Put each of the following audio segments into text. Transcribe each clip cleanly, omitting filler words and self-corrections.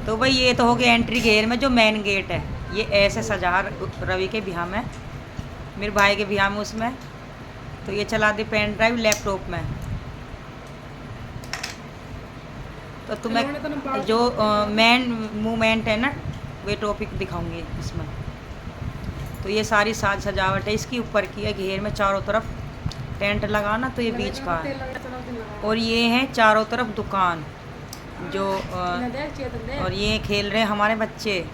तो भाई ये तो हो गया एंट्री घेर में जो मेन गेट है, ये ऐसे सजा रवि के बिहार में, मेरे भाई के बिहार में उसमें। तो ये चला दी पेन ड्राइव लैपटॉप में। तो तुम्हें जो मेन मूवमेंट है ना, वे टॉपिक दिखाऊंगी इसमें। तो ये सारी साज सजावट है इसकी, ऊपर की है घेर में चारों तरफ टेंट लगाना, तो ये बीच का है। और ये है चारों तरफ दुकान जो और ये खेल रहे हैं हमारे बच्चे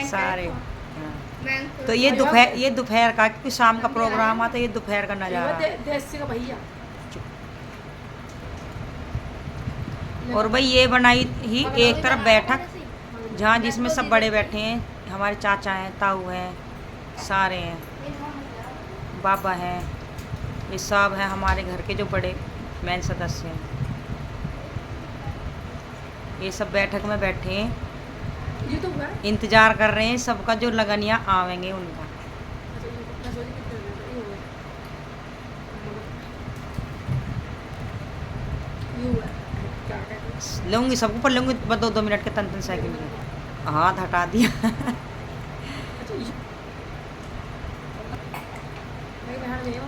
सारे। तो ये दोपहर का, क्योंकि शाम का प्रोग्राम आता है, ये दोपहर का नज़ारा। और भाई ये बनाई ही एक तरफ बैठक, जहाँ जिसमें सब बड़े बैठे हैं, हमारे चाचा हैं, ताऊ हैं, सारे हैं, बाबा हैं, ये सब हैं हमारे घर के जो बड़े मेन सदस्य हैं। ये सब बैठक में बैठे हैं, इंतज़ार कर रहे हैं सबका जो लगनिया आवेंगे उनका। लूँगी सबको पर लूँगी, बस 2 मिनट के तन सेकंड में हाथ हटा दिया।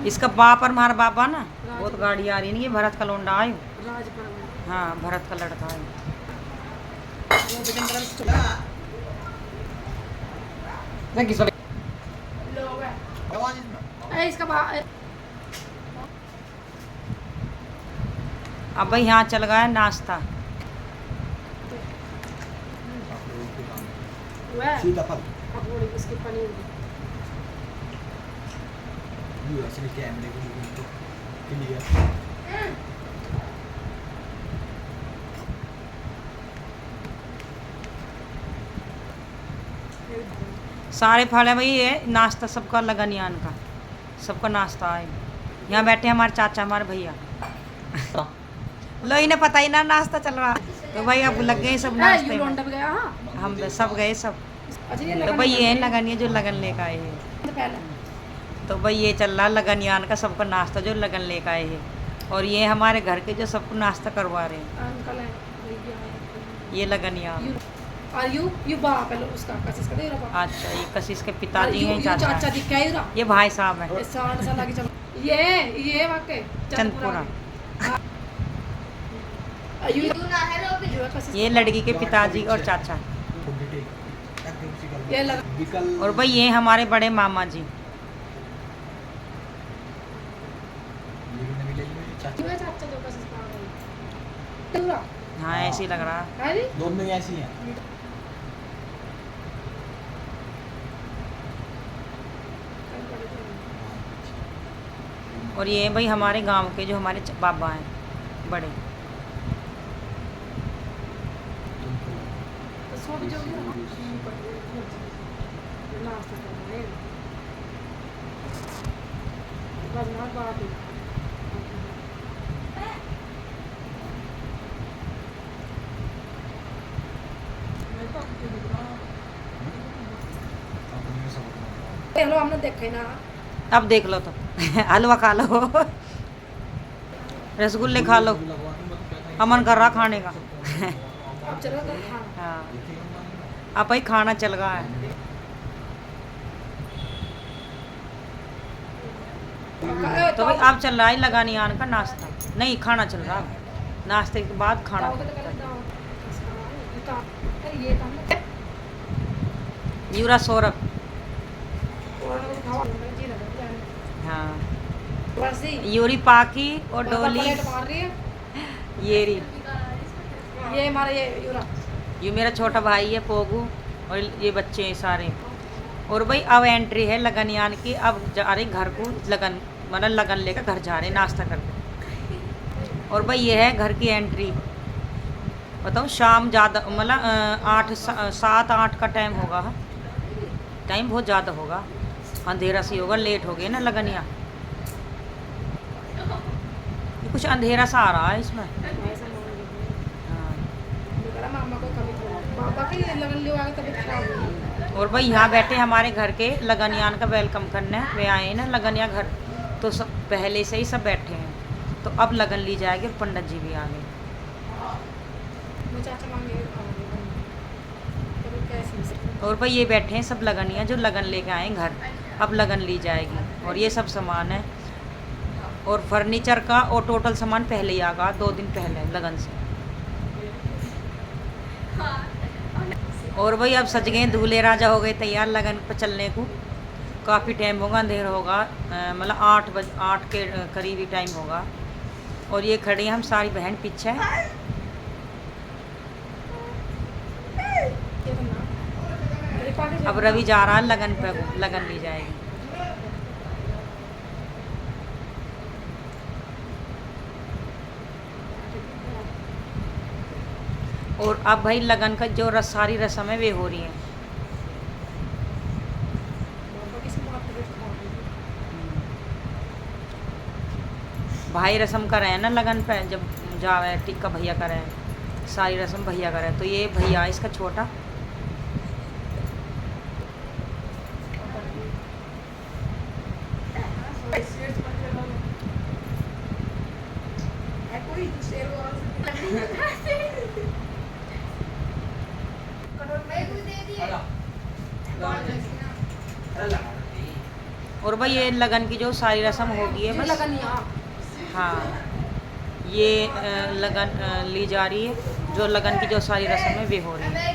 इसका बाप और हमारा बाबा ना बहुत गाड़ी आ रही है, ये भरत का लोंडा आयो। हाँ, भरत का लड़का है। अब भाई यहाँ चल गया है नाश्ता। सारे फल है भाई, ये नाश्ता सबका लगनियान का, सबका नाश्ता है। यहाँ बैठे हमारे चाचा, हमारे भैया। लो इन्हें पता ही ना नाश्ता चल रहा, तो भाई अब लग गए सब नाश्ते में। हम सब गए सब। तो भाई ये है लगनिया जो लगन लेकर आए हैं। तो भाई ये चल रहा लगनियान का सबका नाश्ता जो लगन लेकर आए हैं। और ये हमारे घर के जो सबको नाश्ता करवा रहे हैं, ये लगनियान। अच्छा, ये कशिश के पिताजी हैं, चाचा, ये भाई साहब हैं, चंदपुरा। ये लड़की के पिताजी और चाचा। और भाई ये हमारे बड़े मामा जी। हाँ, ऐसे ही लग रहा है, दोनों ऐसी हैं। और ये भाई हमारे गांव के जो हमारे बाबा हैं बड़े। हेलो, हमने देखे ना, अब देख लो तो हलवा खा लो, रसगुल्ले खा लो, अमन कर रहा खाने का। हाँ, अब भाई खाना चल रहा है। तो भाई अब चल रहा है लगानियान का नाश्ता, नहीं खाना चल रहा है, नाश्ते के बाद खाना। यूरा सौरभ। हाँ, यूरी पाकी और डोली येरी। ये हमारा ये मेरा छोटा भाई है पोगू, और ये बच्चे हैं सारे। और भाई अब एंट्री है लगनियान की, अब जा रहे घर को लगन, मतलब लगन लेकर घर जा रहे नाश्ता करके। और भाई ये है घर की एंट्री। बताऊँ शाम ज़्यादा, मतलब 7-8 का टाइम होगा, टाइम बहुत ज़्यादा होगा, अंधेरा सी होगा, लेट हो गए ना लगनिया, कुछ अंधेरा सा आ रहा है इसमें। और भाई यहाँ बैठे हमारे घर के लगनियान का वेलकम करने, वे आए हैं ना लगनिया घर, तो सब पहले से ही सब बैठे हैं। तो अब लगन ली जाएगी और पंडित जी भी आ गए। वो चाचा मांगे तो कैसे और भाई ये बैठे हैं सब लगनिया जो लगन लेके आए घर, अब लगन ली जाएगी। और ये सब सामान है और फर्नीचर का और टोटल सामान पहले ही आ गया, 2 दिन पहले लगन से। और भाई अब सज गए, दूल्हे राजा हो गए तैयार लगन पर चलने को। काफ़ी टाइम होगा, अंधेर होगा, मतलब 8 के करीब ही टाइम होगा। और ये खड़ी हैं हम सारी बहन पीछे। अब रवि जा रहा है लगन पे, लगन ली जाएगी। और अब भाई लगन का जो सारी रस्म है वे हो रही है। भाई रस्म कर रहे हैं ना लगन पे, जब जावे टिक्का भैया कर रहे हैं, सारी रस्म भैया कर रहे हैं। तो ये भैया इसका छोटा, और भाई ये लगन की जो सारी रस्म होगी है बस। लगन यहाँ हाँ, ये लगन ली जा रही है, जो लगन की जो सारी रस्म है वे हो रही है।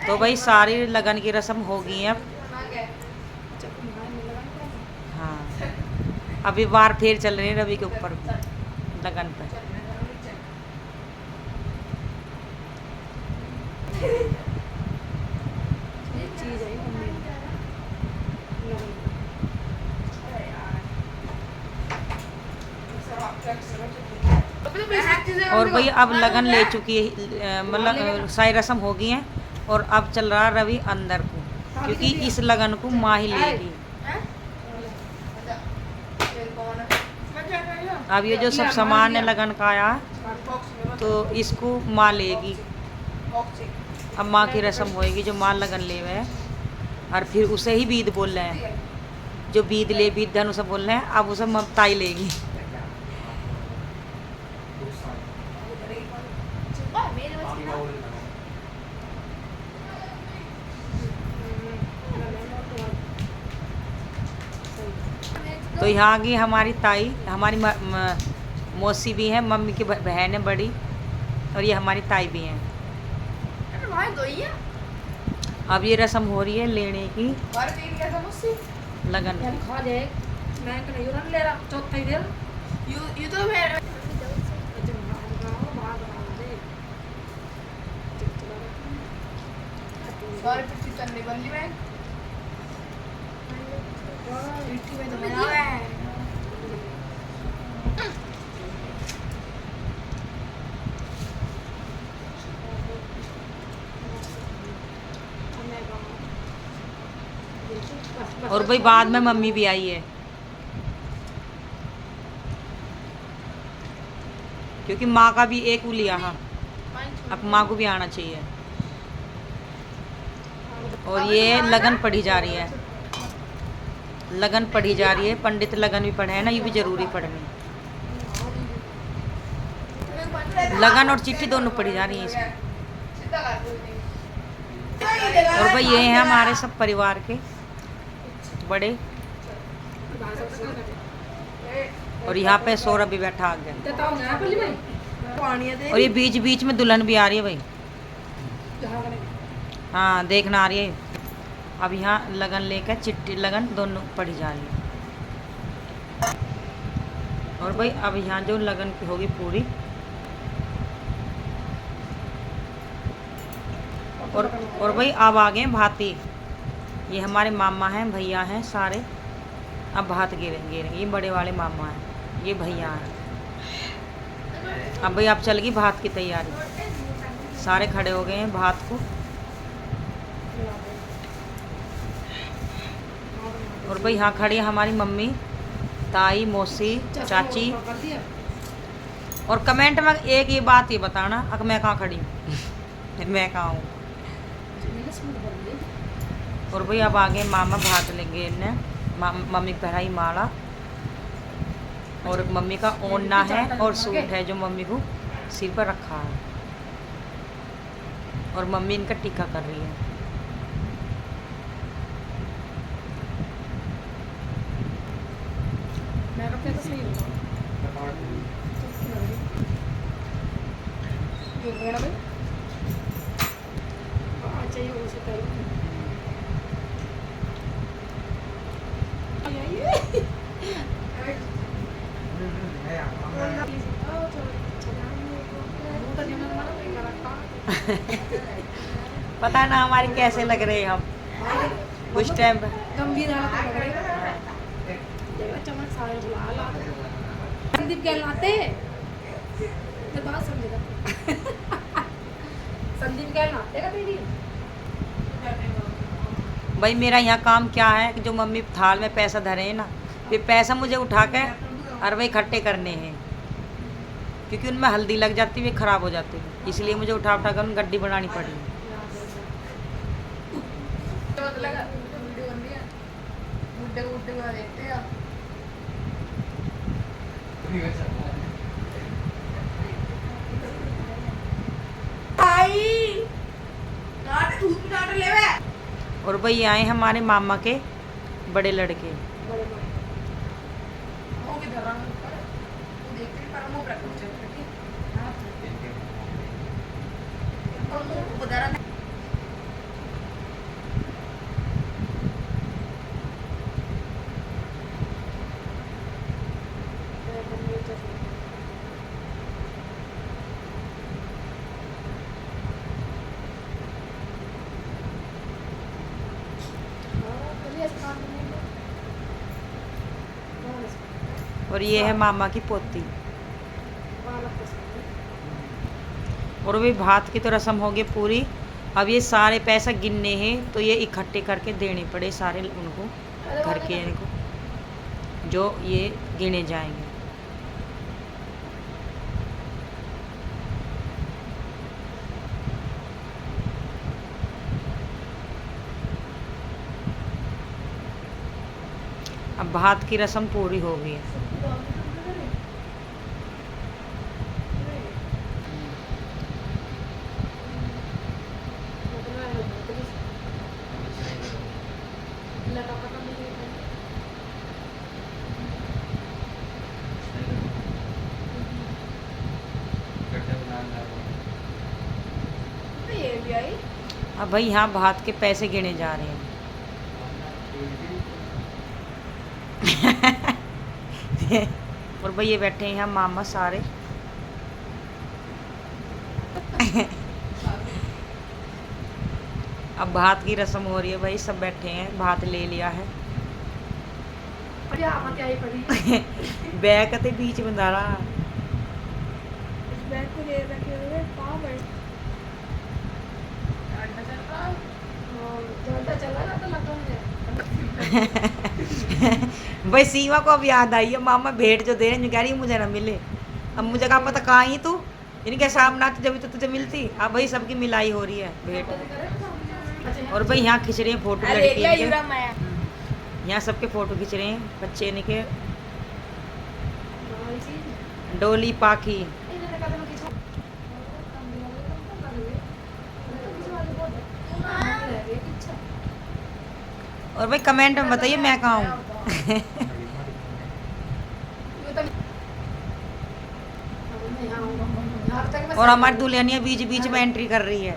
तो भाई सारी लगन की रस्म हो गई है अब। हाँ, अभी बार फिर चल रही है रवि के ऊपर लगन पे। और भाई अब लगन ले चुकी है, मतलब सारी रस्म हो गई है। और अब चल रहा रवि अंदर को, क्योंकि इस लगन को माँ ही लेगी। अब ये जो सब सामान है लगन का आया, तो इसको माँ लेगी। अब माँ की रस्म होएगी, जो माँ लगन ले हुए है, और फिर उसे ही बीद बोल रहे हैं, जो बीद ले बीद धन उसे बोल रहे हैं। अब उसे ममताई लेगी। तो यहाँ आ गई हमारी ताई, हमारी मौसी भी है, मम्मी की बहन है बड़ी, और ये हमारी ताई भी हैं। अब ये रस्म हो रही है लेने की, लगन। और भाई बाद में मम्मी भी आई है, क्योंकि माँ का भी एक लिया। हाँ, अब माँ को भी आना चाहिए। और ये लगन पढ़ी जा रही है, लगन पढ़ी जा रही है। पंडित लगन भी पढ़े हैं ना, ये भी जरूरी पढ़नी। लगन और चिट्ठी दोनों पढ़ी जा रही है इसमें। और भाई ये हैं हमारे सब परिवार के बड़े। और यहाँ पे सौरभ भी बैठा आ गया। और ये बीच बीच में दुल्हन भी आ रही है भाई। हाँ, देखना आ रही है। अब यहाँ लगन लेकर चिट्ठी लगन दोनों पढ़ी जा रही है। और भाई अब यहाँ जो लगन की होगी पूरी। और भाई अब आ गए भाती। ये हमारे मामा हैं, भैया हैं सारे। अब भात गिरेंगे, ये बड़े वाले मामा हैं, ये भैया हैं। अब भाई अब चल गई भात की तैयारी, सारे खड़े हो गए हैं भात को। और भाई यहाँ खड़ी है हमारी मम्मी, ताई, मौसी, चाची और कमेंट में एक ये बात ही बताना अब मैं कहाँ खड़ी हूँ मैं कहाँ हूँ। मैंने सूट बन गई। और भाई अब आगे मामा भाग लेंगे इन्हें मम्मी पहनाई माला और मम्मी का ओढ़ना है और सूट है जो मम्मी को सिर पर रखा है और मम्मी इनका टीका कर रही है। मेकअप किया तो सही होगा। ये बड़ा भाई चाहिए उसे कहीं पता ना हमारी कैसे लग रहे हैं हम कुछ टाइम गंभीर हालत में लग रही है। देखो चमक सारे बुला ला संदीप क्या लाते तो बात समझेगा संदीप क्या लाते का तेरी भाई मेरा यहाँ काम क्या है कि जो मम्मी थाल में पैसा धरे हैं ना ये पैसा मुझे उठा के और वही इकट्ठे करने हैं क्योंकि उनमें हल्दी लग जाती है ख़राब हो जाती है इसलिए मुझे उठा उठा कर उन गड्डी बनानी पड़ी। और भाई आए हमारे मामा के बड़े लड़के और ये है मामा की पोती। और भी भात की तो रस्म होगी पूरी। अब ये सारे पैसा गिनने हैं तो ये इकट्ठे करके देने पड़े सारे उनको घर के इनको जो ये गिने जाएंगे। अब भात की रस्म पूरी हो गई है। अब भाई यहाँ भात के पैसे गिने जा रहे हैं। और भाई ये बैठे हैं यहाँ मामा सारे। अब भात की रस्म हो रही है भाई सब बैठे हैं भात ले लिया है। बैग के बीच में डाला भाई सीमा को अब याद आई है मामा भेंट जो दे रहे हैं कह रही मुझे ना मिले। अब मुझे कहा पता कहाँ ही तू इनके सामने आती जब तो तुझे मिलती। अब भाई सबकी मिलाई हो रही है भेंट। और भाई यहाँ खींच रहे हैं फोटो लड़की के यहाँ सबके फोटो खींच रहे हैं बच्चे इनके डोली पाखी। और भाई कमेंट में बताइए मैं कहाँ हूँ। और हमारी दुल्हनिया बीच बीच में एंट्री कर रही है।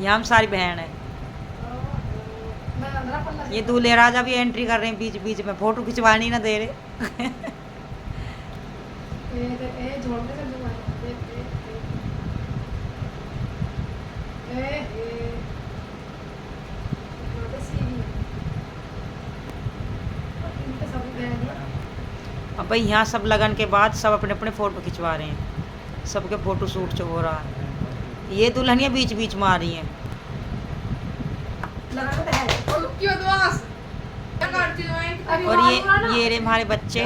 यहाँ हम सारी बहन है। ये दूल्हे राजा भी एंट्री कर रहे हैं बीच बीच में फोटो खिंचवानी ना दे रहे। अब भाई यहाँ सब लगन के बाद सब अपने अपने फ़ोटो खिंचवा रहे हैं। सबके फ़ोटो शूट जो हो रहा है। ये दुल्हनियाँ बीच बीच में आ रही हैं। और ये रहे हमारे बच्चे।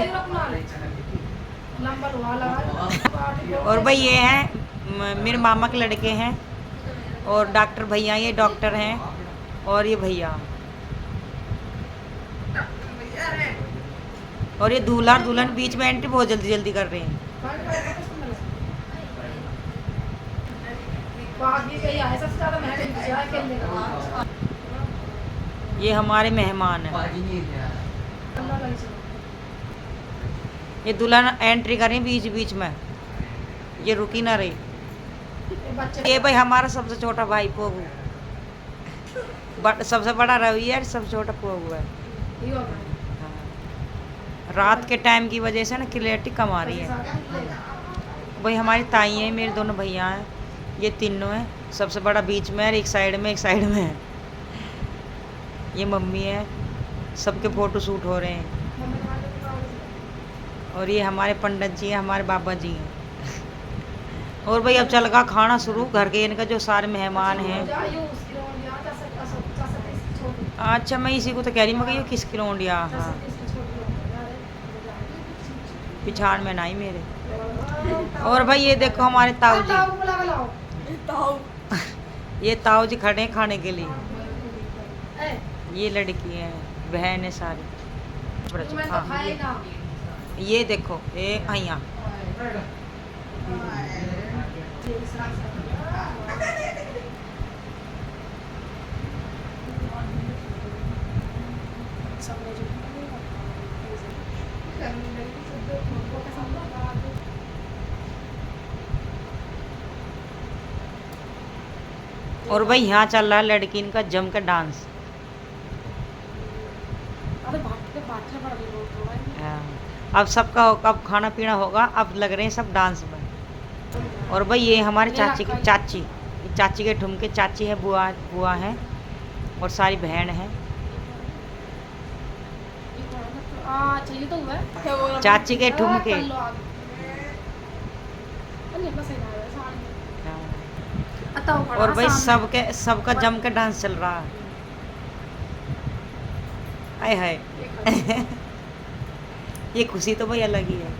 लंबा लोहा लगा और भाई ये हैं मेरे मामा के लड़के हैं, और डॉक्टर भैया, ये डॉक्टर हैं, और ये भैया, और ये दूल्हा दुल्हन बीच में एंट्री बहुत जल्दी जल्दी कर रहे हैं। सबसे ज्यादा महंगा खेलने का ये हमारे मेहमान हैं। ये दुल्हन एंट्री कर रही है बीच बीच में, ये रुकी ना रही। ये भाई हमारा सबसे छोटा भाई पोगू, सबसे बड़ा रवि है, सबसे छोटा पोगू है। हाँ। रात के टाइम की वजह से ना क्लियरिटी कम आ रही है। भाई हमारी ताई है, मेरे दोनों भैया हैं, ये तीनों हैं, सबसे बड़ा बीच में है, एक साइड में है। ये मम्मी है, सबके फोटो शूट हो रहे हैं। और ये हमारे पंडित जी हैं, हमारे बाबा जी हैं। और भाई अब चल गया खाना शुरू, घर के इनका जो सारे मेहमान हैं। अच्छा मैं इसी को तो कह रही, मैं ये किस किलोंडिया। हाँ पिछाड़ में नहीं मेरे। और भाई ये देखो हमारे ताऊ जी, ये ताऊ जी खड़े हैं खाने के लिए। ये लड़की है, बहन है सारी। हाँ ये देखो ये आइया। और भाई यहाँ चल रहा है लड़की इनका जम का डांस। अब सबका अब खाना पीना होगा, अब लग रहे हैं सब डांस में। और भाई ये हमारे चाची के ठुमके, चाची है, बुआ है, और सारी बहन है। चाची के ठुमके। और भाई सबका जम के डांस चल रहा है। आए हाय ये खुशी तो भाई अलग ही है।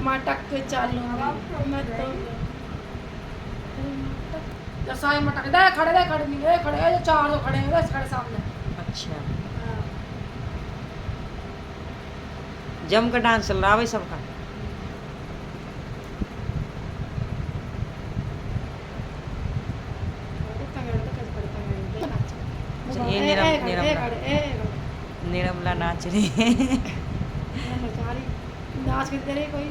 मटक के चालू मैं तो साई मटक दे खड़े नहीं खड़े, चार तो खड़े हैं खड़े सामने। अच्छा जम का डांस चल रहा है भाई सबका। ये निरमला नाच रही है। नाच करते रहे कोई।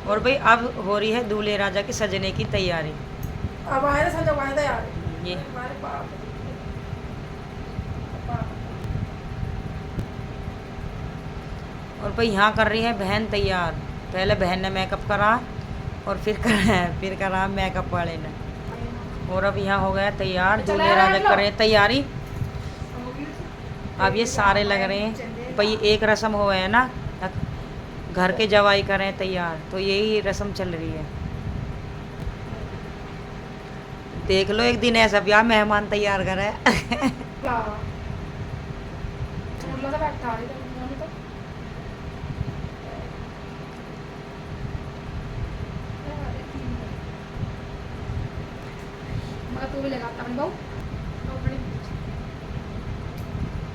और भाई अब हो रही है दूल्हे राजा के सजने की तैयारी। अब आए सजवाए थे यार ये हमारे बाप। और भाई यहाँ कर रही है बहन तैयार। पहले बहन ने मेकअप करा और फिर करा मेकअप वाले ने। और अब यहाँ हो गया तैयार, दूल्हे राजा कर रहे हैं तैयारी। अब ये सारे लग रहे हैं भाई, एक रस्म हो है ना, घर के जवाई करें तैयार, तो यही रस्म चल रही है। देख लो एक दिन ऐसा ब्याह मेहमान तैयार करे।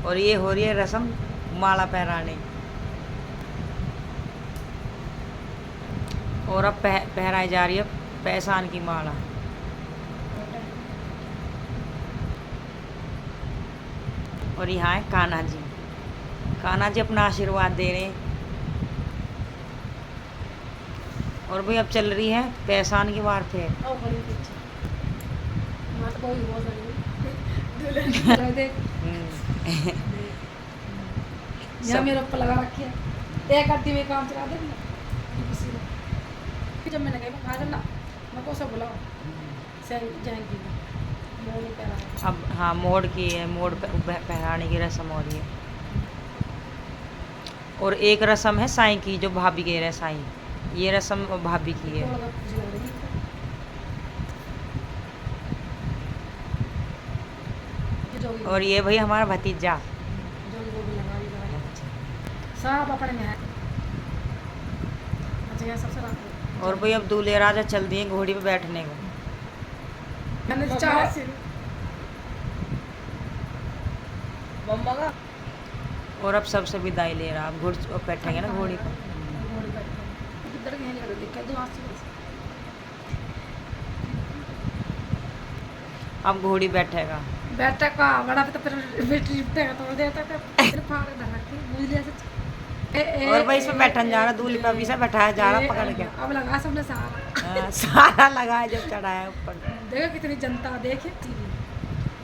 और ये हो रही है रस्म माला पहराने। और अब पहराई जा रही है पैसान की माला। और यहाँ है कान्हा जी। कान्हा जी अपना आशीर्वाद दे रहे हैं। और भाई अब चल रही है पैसान की वार थे। मेरे ऊपर लगा रखी है, तय करती हुई काम चला दे। जब मैंने कहा मैं कहा ना मैं को सब बुलाओ जाएंगी। हाँ मोड़ की है, मोड़ पहनाने की रस्म हो रही है। और एक रस्म है साईं की, जो भाभी कह रहे हैं साईं, ये रस्म भाभी की है। और ये भाई हमारा भतीजा। सब अपने में है। अच्छा यहाँ सबसे रात और भाई अब दूल्हे राजा चल दिए घोड़ी पे बैठने को। मैंने चाहा मम्मा का और अब सबसे विदाई ले रहा, अब बैठेंगे ना घोड़ी पर। किधर गए नहीं दिक्कत दो हाथ से अब घोड़ी बैठेगा। बैठा का बड़ा पे तो फिर लिपटेगा थोड़ी देर तक फिर फाड़ धर के मुझे ऐसे और भाई इसमें बैठन जा रहा, दूल्हे पे अभी से बैठाया जा रहा पकड़ के। अब लगा सबने सारा सारा लगा जब चढ़ाया ऊपर। देखो कितनी जनता देखे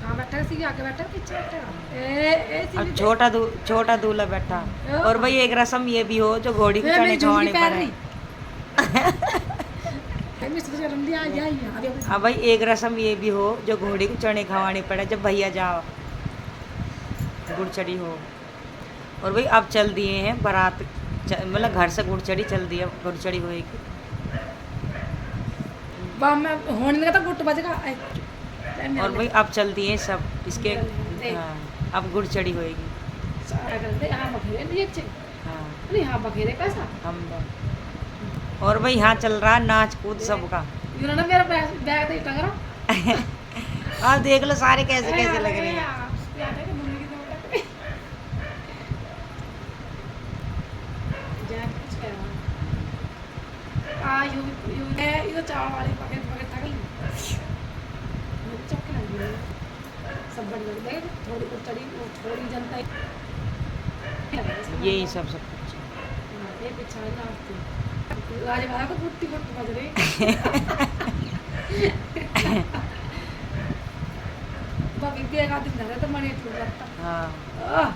कहाँ बैठा सी आगे बैठा पीछे बैठेगा अब छोटा दूल्हा बैठा। और भाई एक रस्म ये भी हो जो घोड़ी को चढ़े खवाने पड़े। अब भाई एक रस्म ये भी हो जो घोड़ी को चढ़े खवाने पड़े जब भैया जाओ गुड़चड़ी हो। और भाई अब चल दिए हैं बारात, मतलब घर से गुड़चड़ी चल दी है, गुड़चड़ी होएगी। होने लगा था गुट बजेगा और भाई अब चल दिए सब इसके। हाँ अब गुड़चड़ी होएगी। हाँ बखेरे कैसा हम और भाई यहाँ चल रहा नाच कूद सबका। इन्होंने मेरा बैग दे टंग रहा अब देख लो सारे कैसे कैसे लग रहे हैं। चावल वाली पकड़ पकड़ थक ली सब बढ़िया देख थोड़ी चढ़ी थोड़ी जनता यही सब कुछ ये पिछाड़ी नाचती राजे वाला तो गुट्टी गुट्टी बज रही बाकी देगा दिन धरे तो मणि टूट जाता। हाँ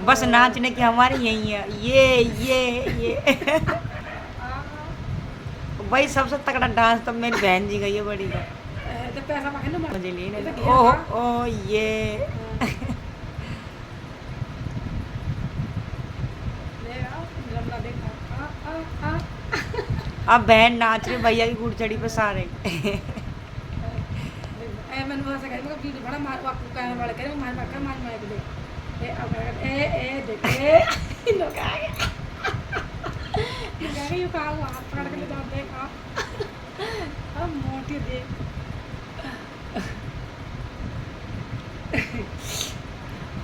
बस नाचने की हमारी यही है ये भाई सबसे तगड़ा डांस तो मेरी बहन जी गई है बड़ी का। तो पैसा मांगे ना मुझे लिए तो नहीं। ओ ये अब बहन नाच रही भैया की गुड़चड़ी पे सारे। मैंने वहां से कहा मैं वीडियो बड़ा मार आपको कहने वाले कह मार मार कर मार मार दे ए अब ए देख ए लोग आ गए ये कहा वो हाथ पकड़ के ले जाओ देखा अब मोटी देख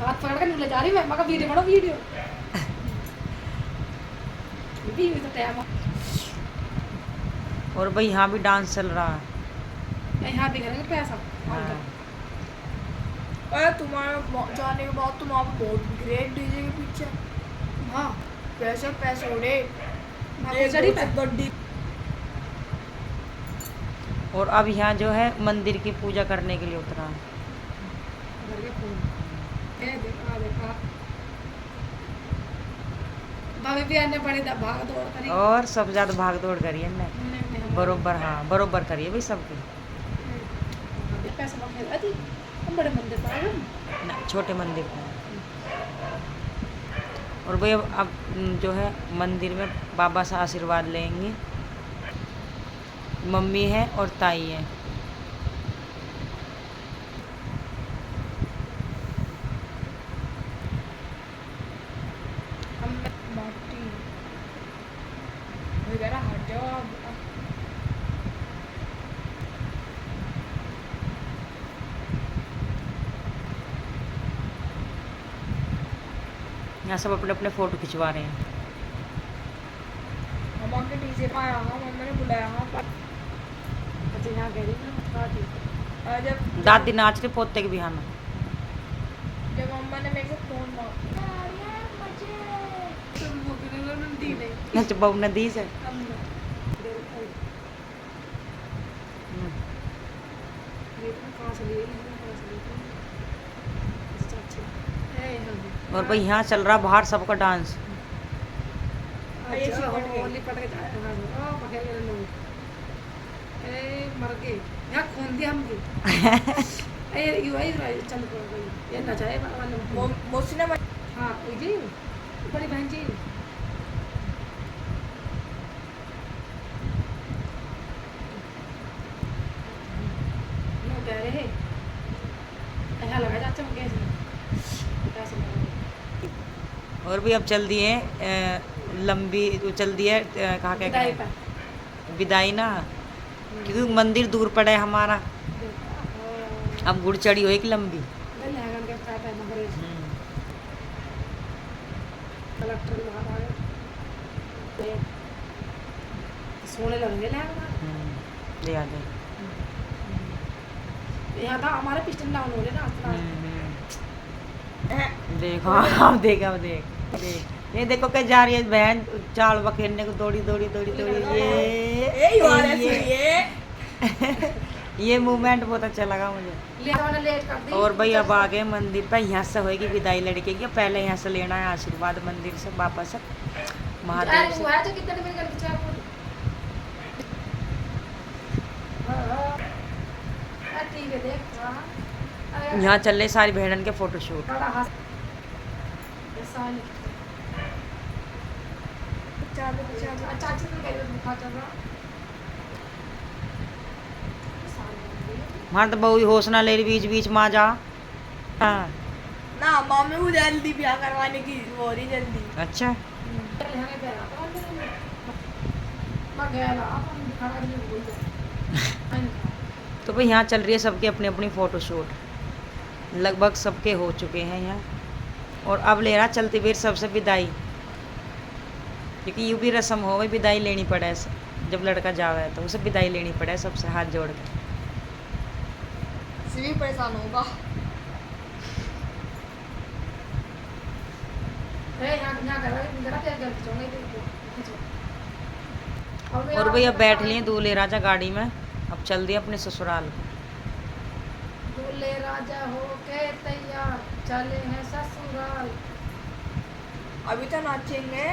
हाथ पकड़ के ले जा रही मैं मगर वीडियो बड़ा वीडियो भी तो टाइम। और भाई यहाँ भी डांस चल रहा है। यहाँ भी करेंगे पैसा हाँ। अरे तुम्हारा जाने के बाद तुम आप बहुत ग्रेट डीजे के पीछे। हाँ पैसे उड़े चढ़ी पे गड्डी। और अब यहाँ जो है मंदिर की पूजा करने के लिए उतरा है। देखा भाभी भी आने पड़ी भाग दौड़ करी और सब ज्यादा भाग दौड़ करी है ने बरोबर। हाँ बरोबर करिए भाई सबकी। पैसा मांगे थी हम बड़े मंदिर पर आए ना छोटे मंदिर में। और भाई अब जो है मंदिर में बाबा से आशीर्वाद लेंगे। मम्मी है और ताई है। हट जाओ यहाँ सब अपने अपने फोटो खिंचवा रहे हैं। मम्मा के डीजे पे आया हाँ मम्मा ने बुलाया हाँ अच्छा यहाँ कह रही और जब दादी नाच रही पोते के बिहाना। जब मम्मा ने मेरे से फोन मांगा अच्छा बहू नदी से और भाई यहाँ चल रहा बाहर सबका डांस। मर गए यहाँ खून दिया हम ये वही चल गई ये ना जाए वाले मोसी ने हाँ जी बड़ी बहन जी नो कह रहे ऐसा लगा चाचा मुझे कैसे लगा और भी अब चल दिए लंबी चल दी है कहाँ क्या विदाई कहें, पर विदाई ना, क्योंकि मंदिर दूर पड़ा है हमारा। अब गुड़ चढ़ी हो एक लंबी। कलेक्टर बाहर आ गए सोने लगेंगे लहंगा ले आ दे। यहाँ था हमारे पिस्टन डाउन हो रहे ना देखो अब देख अब देख देख ये देखो क्या जा रही है बहन चाल बखेरने को दौड़ी दौड़ी दौड़ी दौड़ी ये मूवमेंट बहुत अच्छा लगा मुझे। लेट कर दी और भाई अब आ गए मंदिर पे, यहाँ से होगी विदाई लड़के की। पहले यहाँ से लेना है आशीर्वाद मंदिर से वापस महादेव से। हुआ तो कितने मिनट करके चाय ठीक है देख यहाँ चल रहे सारी बहनन के फोटोशूट। बड़ा हंस ऐसा नहीं चाची तो कह रहे बुखार चल रहा वहाँ तो बहु होश ना ले रही बीच बीच माँ जा। हाँ ना मम्मी को जल्दी ब्याह करवाने की हो रही जल्दी। अच्छा लहंगे पहना तो मैं गया ना दिखाना नहीं भूल गया तो भाई यहाँ चल रही है सबके अपनी अपनी फोटोशूट, लगभग सबके हो चुके हैं यहाँ। और अब ले रहा चलती वीर सबसे विदाई, क्योंकि यूँ भी रस्म हो गई विदाई लेनी पड़े जब लड़का जावे तो उसे विदाई लेनी पड़े सबसे हाथ जोड़ के। सिर्फ परेशान होगा। यहाँ कर रहा है जरा क्या कर खिंचोगे और भाई अब बैठ लिए दूल्हे राजा गाड़ी में, अब चल दिए अपने ससुराल। दूल्हे राजा हो के तैयार चले हैं ससुराल। अभी तो नाचेंगे।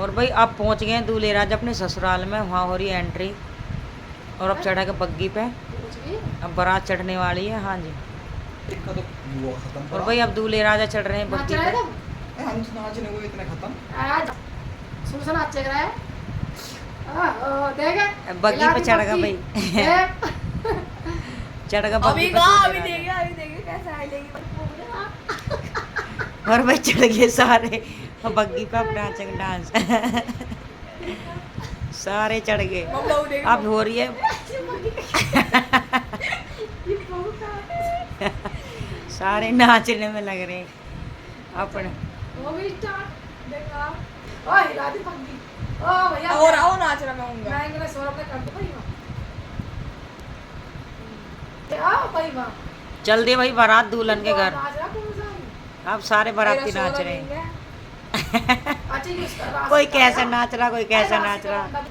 और भाई अब पहुंच गए हैं दूल्हे राजा अपने ससुराल में, वहाँ हो रही है एंट्री। और अब चढ़ा के बग्गी पे, अब बारात चढ़ने वाली है। हाँ जी और भाई अब दूल्हे राजा चढ़ रहे हैं बग्गी पे। हम तो नाचने को इतने खत्म सुन नाचे रहा है देख बग्गी पे चढ़ गया भाई चढ़ गया बग्गी पे अभी दूल्हे देंगे अभी देंगे कैसे आएगी। राजा। और भाई चढ़ गए सारे बग्गी पे अपना नाचेंगे डांस सारे चढ़ गए। मम्मा को देख अब हो रही है सारे नाचने में लग रहे हैं अपने। वो भी स्टार्ट देखा ओ हिला दी पगड़ी ओ भैया और आओ नाच रहा मैं हूँगा। मैं इनके सौरभ ने कर दो भाई आओ भाई वाह चल दे भाई बारात दुल्हन के घर। नाच रहा कौन सा अब सारे बाराती नाच रहे हैं अच्छा ये उसका कोई कैसा नाच रहा कोई कैसा नाच रहा।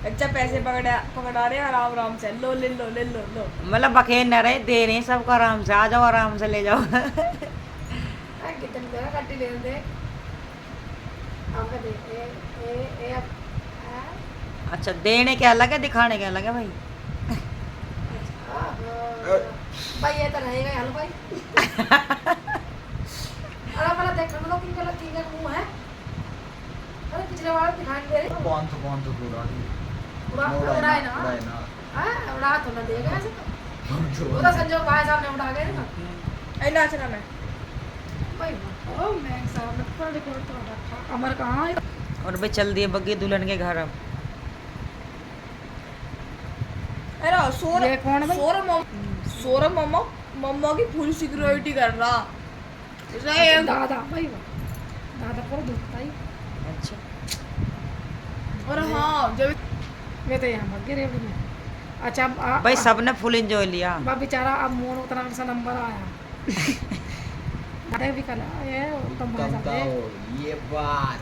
अच्छा पैसे पकड़ा रहे आराम आराम से लो ले लो ले लो लो। मतलब बखेर न रहे, दे रहे हैं सबको आराम से। आ जाओ आराम से ले जाओ कितनी देर कट्टी ले दे अब दे ए अच्छा देने के अलग है दिखाने के अलग है भाई। भाई ये तो रहेगा हेलो भाई अरे पहले देख लो कि गलत ठीक है मुंह है अरे पिछले बार दिखाई दे रहे कौन तो पूरा पूरा उड़ा है ना हां उड़ा तो ना देगा ऐसे तो वो तो संजोग भाई साहब ने उड़ा गए ना ए नाच रहा मैं भाई ओ मैं साहब ने पर रिकॉर्ड तो रखा अमर कहां है। और भाई चल दिए बग्गी दुल्हन के घर। अब अरे ये कौन है भाई? सौरभ मम्मा की फुल सिक्योरिटी कर रहा। दादा भाई दादा पर दुखता ही अच्छा और हाँ जब मैं तो यहाँ भाग गई में अच्छा भाई सबने फुल एंजॉय लिया। बा बेचारा अब मोन उतना सा नंबर आया अरे भी कल ये तो ये बात